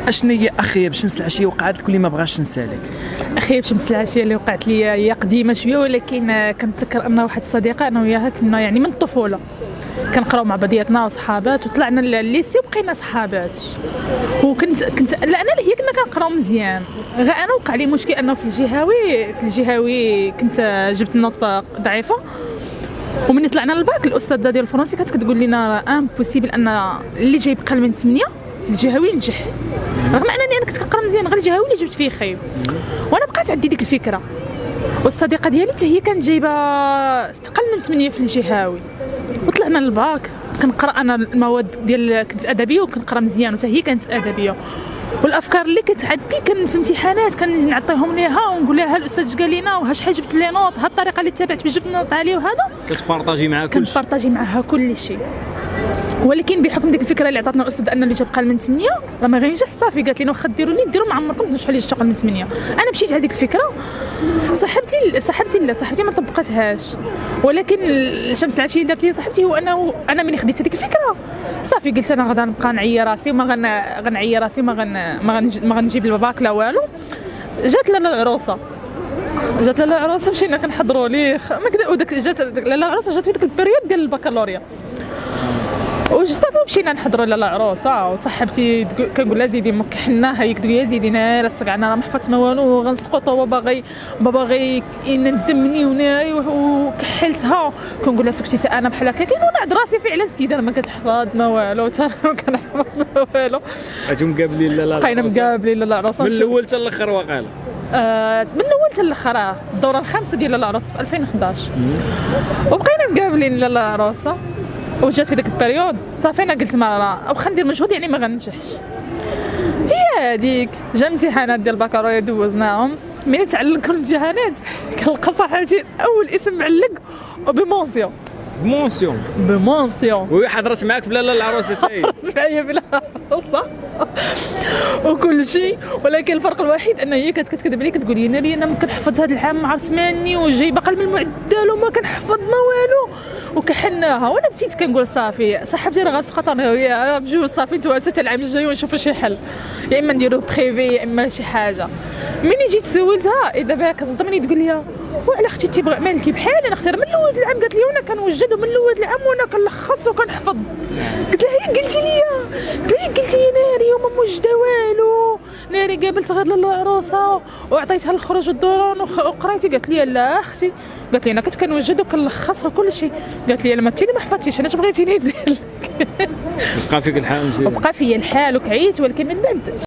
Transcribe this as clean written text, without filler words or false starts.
اشنو هي اخيب شمس العشيه وقعت لك واللي ما بغاش ننسى لك؟ اخي شمس العشيه اللي وقعت لي هي قديمه شويه، ولكن كنتذكر ان واحد الصديقه انا وياها كنا يعني من الطفوله كنقراو مع بعضياتنا وصحابات، وطلعنا للليسي وبقينا صحابات. كنت لا انا هي كنا كنقراو مزيان، غير انا وقع لي مشكل انه في الجهوي كنت جبت نوط ضعيفه. ومن طلعنا للباك الاستاذه ديال الفرنسي كانت كتقول لنا امبوسيبل ان اللي جايب قل من 8 في الجهوي ينجح، رغم انني انا كنت كنقرا مزيان، غير الجهوي اللي جبت فيه خايب. وانا بقات عندي ديك الفكره، والصديقه ديالي حتى هي كانت جايبه قل من 8 في الجهوي. وطلعنا للباك كنقرا انا المواد ديال كنت ادبيه وكنقرا مزيان، وحتى هي كانت ادبيه. والافكار اللي كتعدي كان في امتحانات كنعطيهم ليها ونقول لها الاستاذ قال لنا وها شحال جبت لي نوط، ها الطريقه اللي تبعت باش جبت نوط عاليه، وهذا كتبارطاجي معها كلشي. كنبارطاجي معها كل شيء. ولكن بحكم ديك الفكره اللي عطاتنا الاستاذ ان اللي جاب قل من 8 راه ما غينجح، صافي قالت لنا واخا ديروا ما عمركم تنجحوا لي قل من 8. انا مشيت على ديك الفكره، صاحبتي ما طبقتهاش. ولكن الشمس العشيه اللي دارت لي صاحبتي هو انه انا ملي خديت هذيك الفكره صافي قلت انا غادا نبقى نعيي راسي وما غنعيي راسي ما غنجيب الباك لا والو. جات لاله العروسه مشينا كنحضروا ليه ما كذا، وداك جات لاله العروسه جات في ديك البيريود ديال البكالوريا، صافي مشينا نحضروا لاله العروسه. وصاحبتي كنقول لها زيدي مكحنا، هي كتقول لي زيدي ناري صقعنا راه ما حفظت ما والو وغنسقطوا، بابا غي يندمني وناري وكحلتها. كنقول لها سكتي انا بحال هكا كنوضع راسي في على السيده، انا ما كتحفظ ما والو، حتى انا ما كنحفظ ما والو. اجو مقابلين لاله العروسه، بقينا مقابلين لاله العروسه من الاول حتى الاخر واقيلا. من الاول حتى الاخر، الدوره الخامسه ديال لاله العروسه في 2011. وبقينا مقابلين لاله العروسه، وجات في ديك البريود صافي انا قلت ما واخا ندير مجهود يعني ما غننجحش. هي هذيك جا امتحانات ديال البكالوريا دوزناهم، ملي تعلق كل الامتحانات كنلقى صاحبتي اول اسم معلق وبمونسيون وهي حضرت معاك بلا لا العروسه حتى هي حضرت معايا بلا العروسه وكل شيء. ولكن الفرق الوحيد ان هي كانت كتكذب عليا، كتقول لي ناري انا ما كنحفظ هذا العام ما عرفت ماني وجايبه اقل من المعدل وما كنحفظ ما والو، وكحناها. وانا بديت كنقول صافي صاحبتي راه غتسقط انا وياها بجوج، صافي تواسات حتى العام الجاي ونشوفوا شي حل، يا اما نديرو بريفي يا اما شي حاجه. ملي جيت سولتها دابا كتصدمني تقول لي وعلى اختي تيبغى مالكي بحال انا اختي من الاول العام قالت لي وانا كنوجد ومن الاول العام وانا كنلخص وكنحفظ. قلت لها هي قلتي لي ناري وما موجده والو، ناري قابلت غير لاله العروسه وعطيتها الخروج والدوران وقريتي. قالت لي لا اختي، قالت لي انا كنت كنوجد وكنلخص وكل شيء. قالت لي ما ما حفظتيش، انا بغيتيني ندير لك. بقى فيك الحال وبقى فيا الحال وكعيت، ولكن من بعد